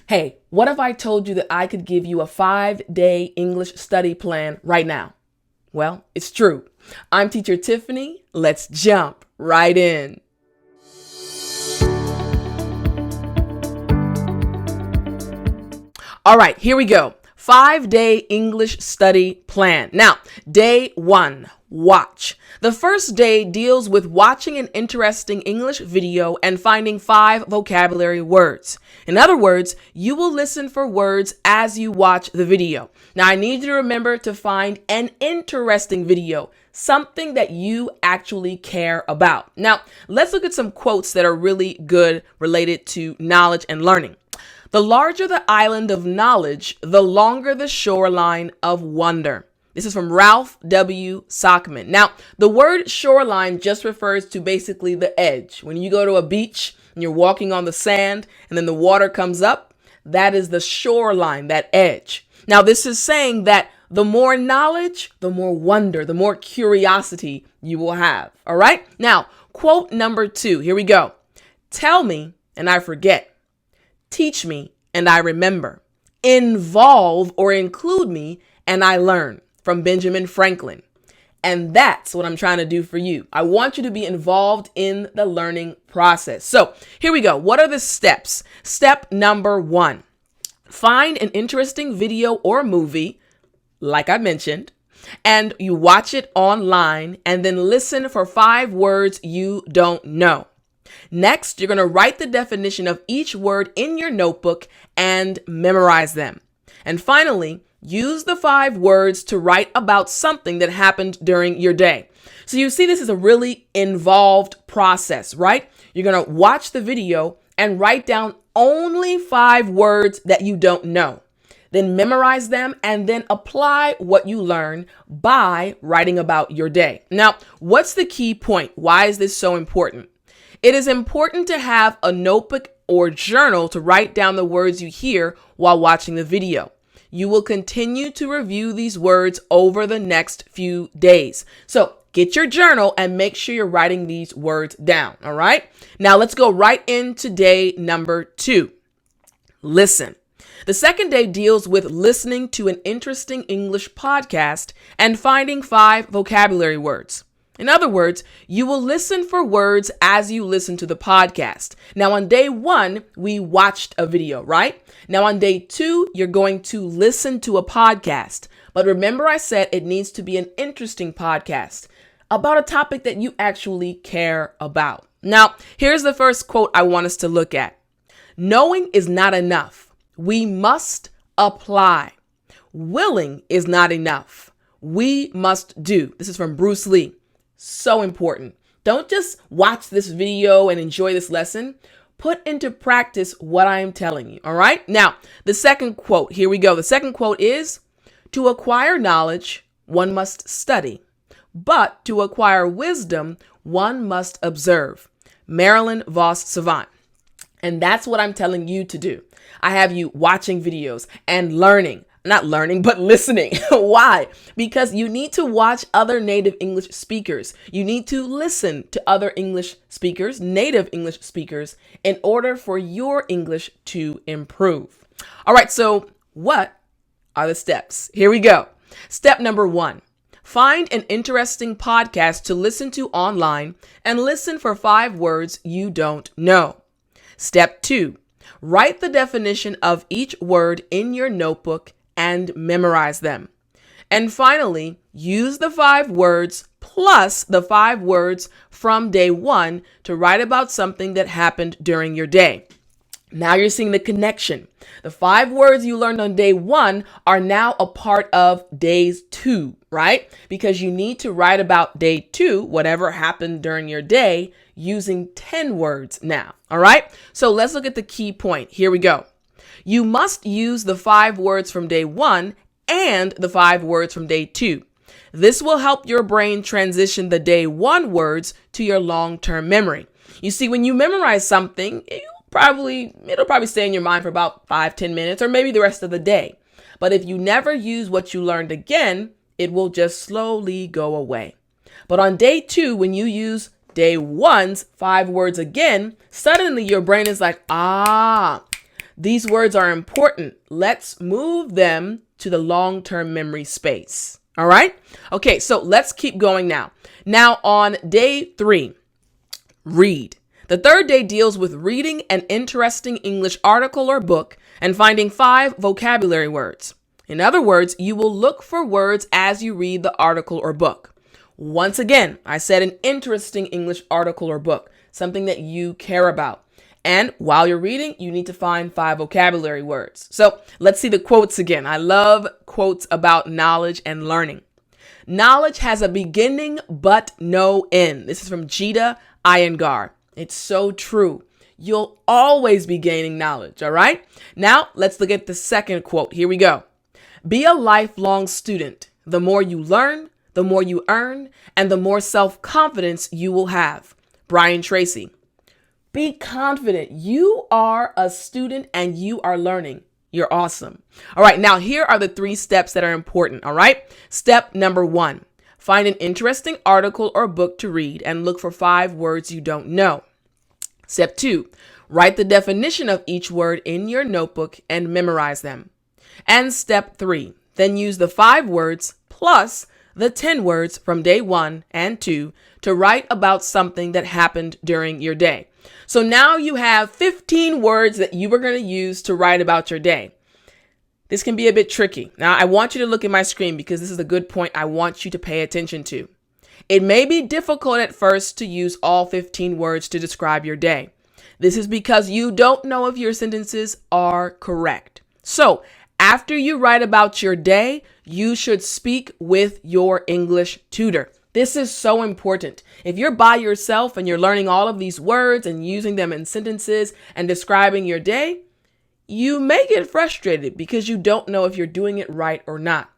Hey, what if I told you that I could give you a 5-day English study plan right now? Well, it's true. I'm teacher Tiffani. Let's jump right in. All right, here we go. 5-day English study plan. Now, day 1, watch. The first day deals with watching an interesting English video and finding 5 vocabulary words. In other words, you will listen for words as you watch the video. Now, I need you to remember to find an interesting video, something that you actually care about. Now, let's look at some quotes that are really good related to knowledge and learning. The larger the island of knowledge, the longer the shoreline of wonder. This is from Ralph W. Sockman. Now, the word shoreline just refers to basically the edge. When you go to a beach and you're walking on the sand and then the water comes up, that is the shoreline, that edge. Now, this is saying that the more knowledge, the more wonder, the more curiosity you will have. All right? Now, quote number 2. Here we go. Tell me and I forget. Teach me and I remember. Involve or include me and I learn. From Benjamin Franklin. And that's what I'm trying to do for you. I want you to be involved in the learning process. So here we go. What are the steps? Step number 1. Find an interesting video or movie, like I mentioned, and you watch it online and then listen for 5 words you don't know. Next, you're going to write the definition of each word in your notebook and memorize them. And finally, use the 5 words to write about something that happened during your day. So you see, this is a really involved process, right? You're going to watch the video and write down only 5 words that you don't know. Then memorize them and then apply what you learn by writing about your day. Now, what's the key point? Why is this so important? It is important to have a notebook or journal to write down the words you hear while watching the video. You will continue to review these words over the next few days. So get your journal and make sure you're writing these words down. All right. Now let's go right into day number 2. Listen. The second day deals with listening to an interesting English podcast and finding 5 vocabulary words. In other words, you will listen for words as you listen to the podcast. Now, on day 1, we watched a video, right? Now, on day 2, you're going to listen to a podcast. But remember, I said it needs to be an interesting podcast about a topic that you actually care about. Now, here's the first quote I want us to look at. Knowing is not enough. We must apply. Willing is not enough. We must do. This is from Bruce Lee. So important. Don't just watch this video and enjoy this lesson. Put into practice what I am telling you. All right. Now, the second quote. Here we go. The second quote is, to acquire knowledge, one must study. But to acquire wisdom, one must observe. Marilyn Vos Savant. And that's what I'm telling you to do. I have you watching videos and learning. Not learning, but listening. Why? Because you need to watch other native English speakers. You need to listen to other English speakers, native English speakers, in order for your English to improve. All right, so what are the steps? Here we go. Step number 1. Find an interesting podcast to listen to online and listen for 5 words you don't know. Step 2. Write the definition of each word in your notebook and memorize them. And finally, use the 5 words plus the 5 words from day 1 to write about something that happened during your day. Now you're seeing the connection. The 5 words you learned on day 1 are now a part of days 2, right? Because you need to write about day 2, whatever happened during your day, using 10 words now. All right. So let's look at the key point. Here we go. You must use the 5 words from day 1 and the 5 words from day 2. This will help your brain transition the day 1 words to your long-term memory. You see, when you memorize something, it'll probably stay in your mind for about 5-10 minutes or maybe the rest of the day. But if you never use what you learned again, it will just slowly go away. But on day 2, when you use day 1's 5 words again, suddenly your brain is like, These words are important. Let's move them to the long-term memory space. All right? Okay, so let's keep going now. Now on day 3, read. The third day deals with reading an interesting English article or book and finding 5 vocabulary words. In other words, you will look for words as you read the article or book. Once again, I said an interesting English article or book, something that you care about. And while you're reading, you need to find 5 vocabulary words. So let's see the quotes again. I love quotes about knowledge and learning. Knowledge has a beginning but no end. This is from Jita Iyengar. It's so true. You'll always be gaining knowledge, all right? Now, let's look at the second quote. Here we go. Be a lifelong student. The more you learn, the more you earn, and the more self-confidence you will have. Brian Tracy. Be confident. You are a student and you are learning. You're awesome. All right, now here are the 3 steps that are important, all right? Step number 1, find an interesting article or book to read and look for 5 words you don't know. Step 2, write the definition of each word in your notebook and memorize them. And step 3, then use the 5 words plus the 10 words from day 1 and 2 to write about something that happened during your day. So now you have 15 words that you were going to use to write about your day. This can be a bit tricky. Now, I want you to look at my screen because this is a good point I want you to pay attention to. It may be difficult at first to use all 15 words to describe your day. This is because you don't know if your sentences are correct. So, after you write about your day, you should speak with your English tutor. This is so important. If you're by yourself and you're learning all of these words and using them in sentences and describing your day, you may get frustrated because you don't know if you're doing it right or not.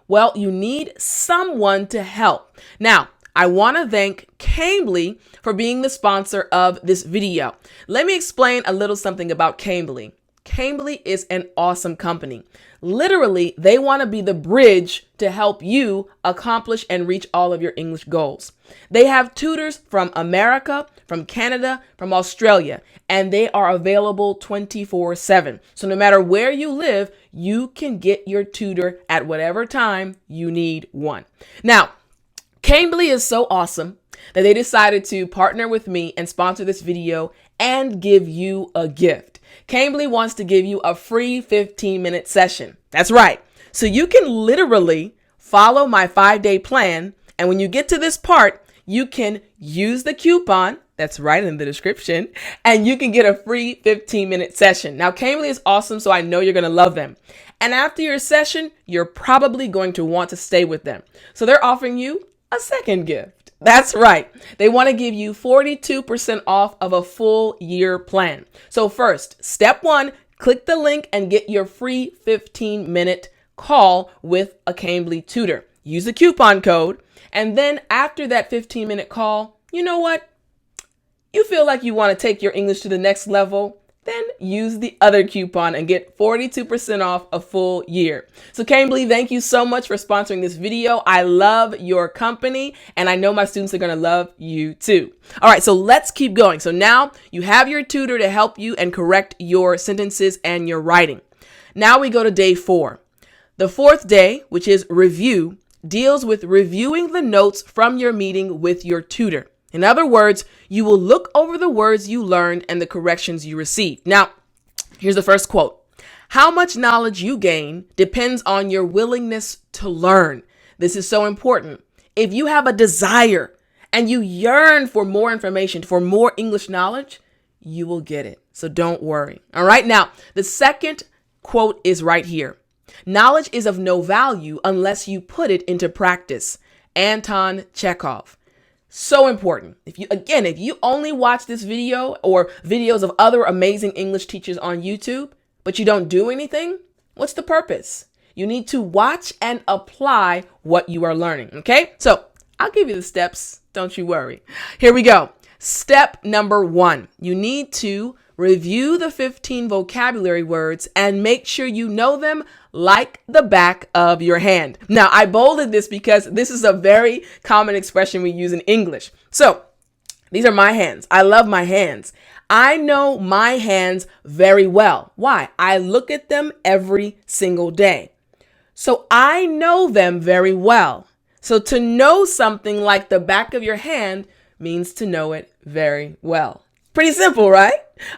Well, you need someone to help. Now, I want to thank Cambly for being the sponsor of this video. Let me explain a little something about Cambly. Cambly is an awesome company. Literally, they want to be the bridge to help you accomplish and reach all of your English goals. They have tutors from America, from Canada, from Australia, and they are available 24/7. So no matter where you live, you can get your tutor at whatever time you need one. Now, Cambly is so awesome that they decided to partner with me and sponsor this video and give you a gift. Cambly wants to give you a free 15-minute session. That's right. So you can literally follow my 5-day plan. And when you get to this part, you can use the coupon that's right in the description, and you can get a free 15-minute session. Now, Cambly is awesome, so I know you're going to love them. And after your session, you're probably going to want to stay with them. So they're offering you a second gift. That's right. They want to give you 42% off of a full year plan. So first, step 1, click the link and get your free 15-minute call with a Cambly tutor. Use the coupon code. And then after that 15-minute call, you know what? You feel like you want to take your English to the next level? Then use the other coupon and get 42% off a full year. So Cambly, thank you so much for sponsoring this video. I love your company and I know my students are going to love you too. All right, so let's keep going. So now you have your tutor to help you and correct your sentences and your writing. Now we go to day 4. The 4th day, which is review, deals with reviewing the notes from your meeting with your tutor. In other words, you will look over the words you learned and the corrections you received. Now, here's the first quote. How much knowledge you gain depends on your willingness to learn. This is so important. If you have a desire and you yearn for more information, for more English knowledge, you will get it. So don't worry. All right. Now, the second quote is right here. Knowledge is of no value unless you put it into practice. Anton Chekhov. So important. If you only watch this video or videos of other amazing English teachers on YouTube, but you don't do anything, what's the purpose? You need to watch and apply what you are learning. Okay, so I'll give you the steps. Don't you worry. Here we go. Step number 1. You need to review the 15 vocabulary words and make sure you know them like the back of your hand. Now, I bolded this because this is a very common expression we use in English. So these are my hands. I love my hands. I know my hands very well. Why? I look at them every single day. So I know them very well. So to know something like the back of your hand means to know it very well. Pretty simple, right?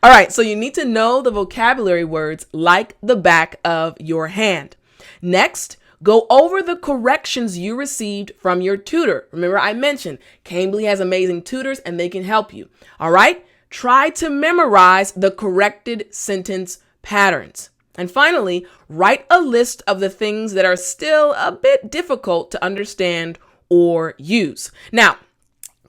All right, so you need to know the vocabulary words like the back of your hand. Next, go over the corrections you received from your tutor. Remember, I mentioned Cambly has amazing tutors and they can help you. All right, try to memorize the corrected sentence patterns. And finally, write a list of the things that are still a bit difficult to understand or use. Now,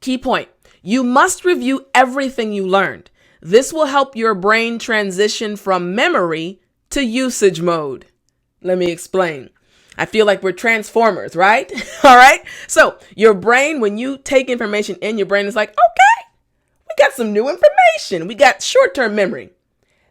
key point, you must review everything you learned. This will help your brain transition from memory to usage mode. Let me explain. I feel like we're transformers, right? All right. So your brain, when you take information in, your brain is like, okay, we got some new information. We got short-term memory.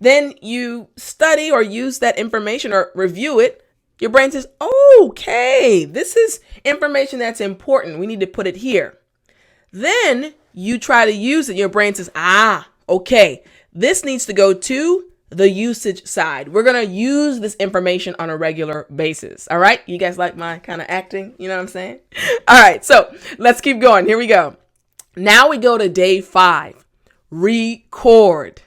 Then you study or use that information or review it. Your brain says, okay, this is information that's important. We need to put it here. Then you try to use it. Your brain says, okay, this needs to go to the usage side. We're going to use this information on a regular basis. All right. You guys like my kind of acting? You know what I'm saying? All right. So let's keep going. Here we go. Now we go to day 5. Record.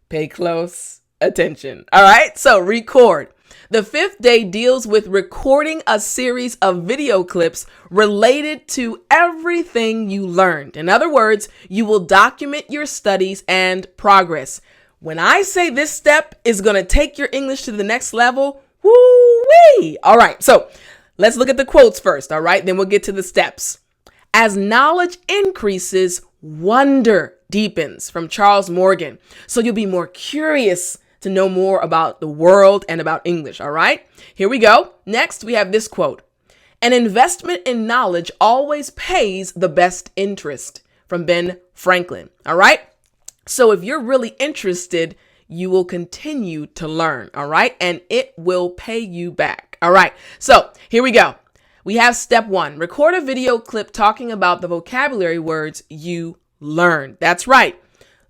Pay close attention. All right. So record. The 5th day deals with recording a series of video clips related to everything you learned. In other words, you will document your studies and progress. When I say this step is going to take your English to the next level, woo-wee. All right. So let's look at the quotes first. All right. Then we'll get to the steps. As knowledge increases, wonder deepens, from Charles Morgan. So you'll be more curious to know more about the world and about English. All right, here we go. Next, we have this quote. An investment in knowledge always pays the best interest, from Ben Franklin. All right. So if you're really interested, you will continue to learn. All right. And it will pay you back. All right. So here we go. We have step 1. Record a video clip talking about the vocabulary words you learned. That's right.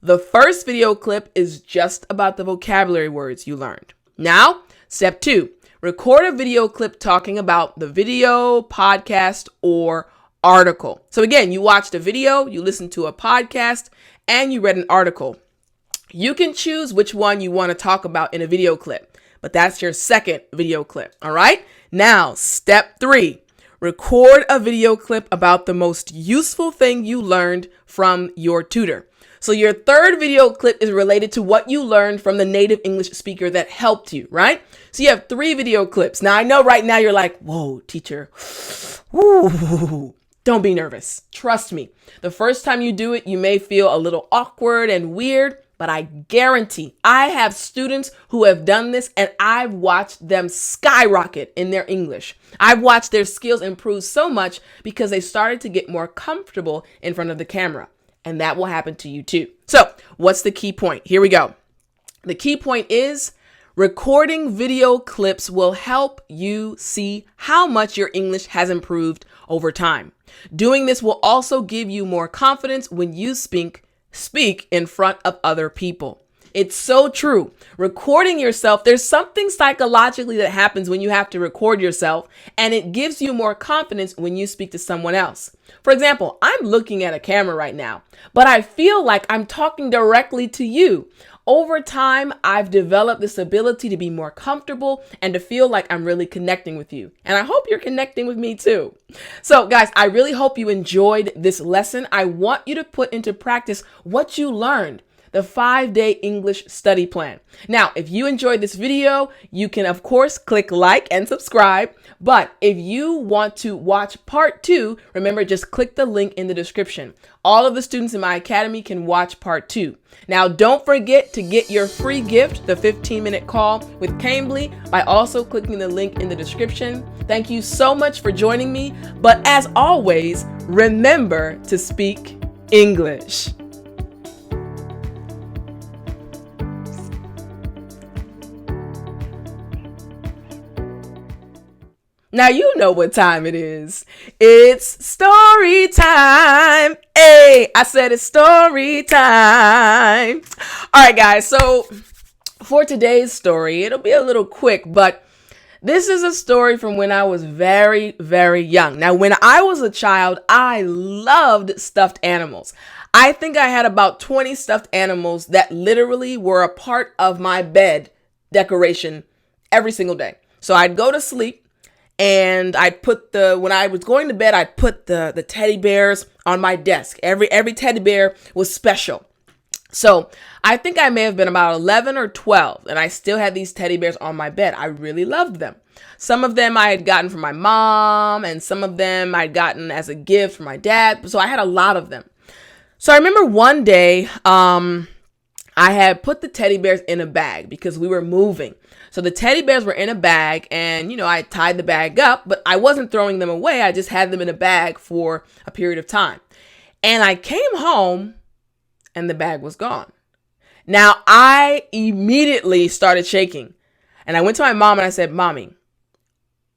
The first video clip is just about the vocabulary words you learned. Now, step 2, record a video clip talking about the video, podcast, or article. So again, you watched a video, you listened to a podcast, and you read an article. You can choose which one you want to talk about in a video clip, but that's your second video clip. All right. Now, step 3. Record a video clip about the most useful thing you learned from your tutor. So your third video clip is related to what you learned from the native English speaker that helped you, right? So you have 3 video clips. Now I know right now you're like, whoa, teacher, ooh, don't be nervous. Trust me. The first time you do it, you may feel a little awkward and weird, but I guarantee I have students who have done this and I've watched them skyrocket in their English. I've watched their skills improve so much because they started to get more comfortable in front of the camera. And that will happen to you too. So what's the key point? Here we go. The key point is recording video clips will help you see how much your English has improved over time. Doing this will also give you more confidence when you speak in front of other people. It's so true. Recording yourself, there's something psychologically that happens when you have to record yourself, and it gives you more confidence when you speak to someone else. For example, I'm looking at a camera right now, but I feel like I'm talking directly to you. Over time, I've developed this ability to be more comfortable and to feel like I'm really connecting with you. And I hope you're connecting with me too. So guys, I really hope you enjoyed this lesson. I want you to put into practice what you learned. The 5-day English study plan. Now, if you enjoyed this video, you can of course click like and subscribe. But if you want to watch part 2, remember, just click the link in the description. All of the students in my academy can watch part 2. Now, don't forget to get your free gift, the 15-minute call with Cambly, by also clicking the link in the description. Thank you so much for joining me. But as always, remember to speak English. Now you know what time it is. It's story time. Hey, I said it's story time. All right, guys. So for today's story, it'll be a little quick, but this is a story from when I was very, very young. Now, when I was a child, I loved stuffed animals. I think I had about 20 stuffed animals that literally were a part of my bed decoration every single day. So I'd go to sleep. And when I was going to bed, I'd put the teddy bears on my desk. Every teddy bear was special. So I think I may have been about 11 or 12, and I still had these teddy bears on my bed. I really loved them. Some of them I had gotten from my mom, and some of them I'd gotten as a gift from my dad. So I had a lot of them. So I remember one day, I had put the teddy bears in a bag because we were moving. So the teddy bears were in a bag, and, I tied the bag up, but I wasn't throwing them away. I just had them in a bag for a period of time. And I came home and the bag was gone. Now I immediately started shaking, and I went to my mom and I said, "Mommy,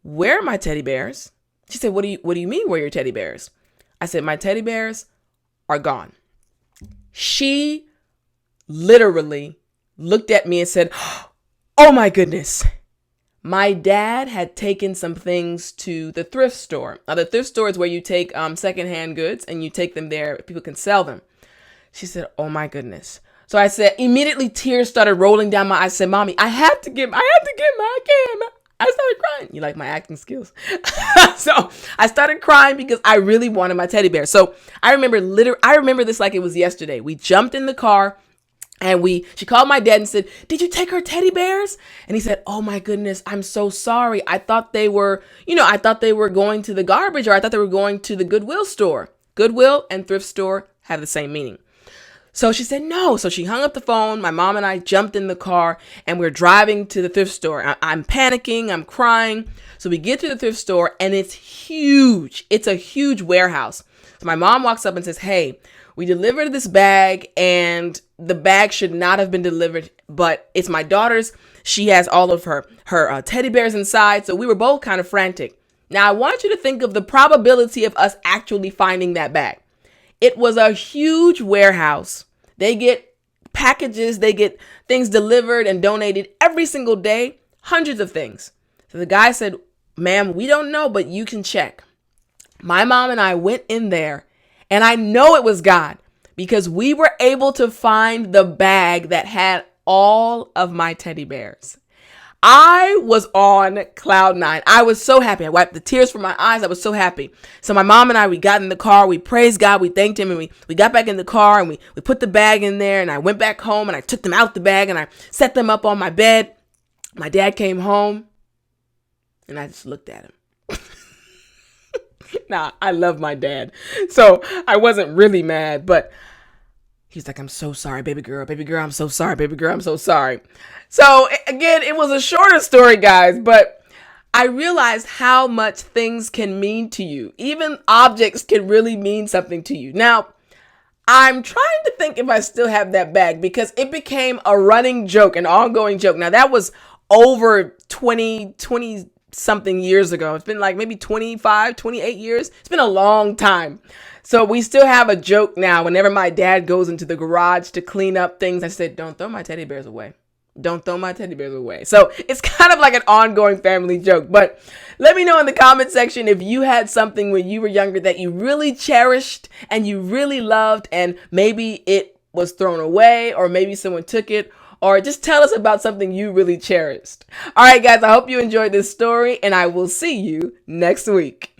where are my teddy bears?" She said, what do you mean, where are your teddy bears? I said, "My teddy bears are gone." She literally looked at me and said, "Oh my goodness." My dad had taken some things to the thrift store. Now, the thrift store is where you take secondhand goods and you take them there. People can sell them. She said, "Oh my goodness." So I said, immediately tears started rolling down my eyes. I said, "Mommy, I have to get I started crying. You like my acting skills? So I started crying because I really wanted my teddy bear. So I remember this like it was yesterday. We jumped in the car. And she called my dad and said, "Did you take her teddy bears?" And he said, "Oh my goodness, I'm so sorry. I thought they were going to the garbage, or I thought they were going to the Goodwill store." Goodwill and thrift store have the same meaning. So she said no. So she hung up the phone. My mom and I jumped in the car and we're driving to the thrift store. I'm panicking. I'm crying. So we get to the thrift store and it's huge. It's a huge warehouse. So my mom walks up and says, "Hey, we delivered this bag and the bag should not have been delivered, but it's my daughter's. She has all of her teddy bears inside." So we were both kind of frantic. Now I want you to think of the probability of us actually finding that bag. It was a huge warehouse. They get packages, they get things delivered and donated every single day, hundreds of things. So the guy said, "Ma'am, we don't know, but you can check." My mom and I went in there, and I know it was God because we were able to find the bag that had all of my teddy bears. I was on cloud nine. I was so happy. I wiped the tears from my eyes. I was so happy. So my mom and I, we got in the car. We praised God. We thanked him. And we got back in the car and we put the bag in there. And I went back home and I took them out the bag and I set them up on my bed. My dad came home and I just looked at him. Now, I love my dad. So I wasn't really mad, but he's like, "I'm so sorry, baby girl. Baby girl, I'm so sorry. Baby girl, I'm so sorry." So again, it was a shorter story, guys, but I realized how much things can mean to you. Even objects can really mean something to you. Now, I'm trying to think if I still have that bag because it became a running joke, an ongoing joke. Now, that was over 20 something years ago. It's been like maybe 25, 28 years. It's been a long time. So we still have a joke now. Whenever my dad goes into the garage to clean up things, I said, "Don't throw my teddy bears away. Don't throw my teddy bears away." So it's kind of like an ongoing family joke. But let me know in the comment section if you had something when you were younger that you really cherished and you really loved, and maybe it was thrown away, or maybe someone took it, or just tell us about something you really cherished. All right, guys, I hope you enjoyed this story, and I will see you next week.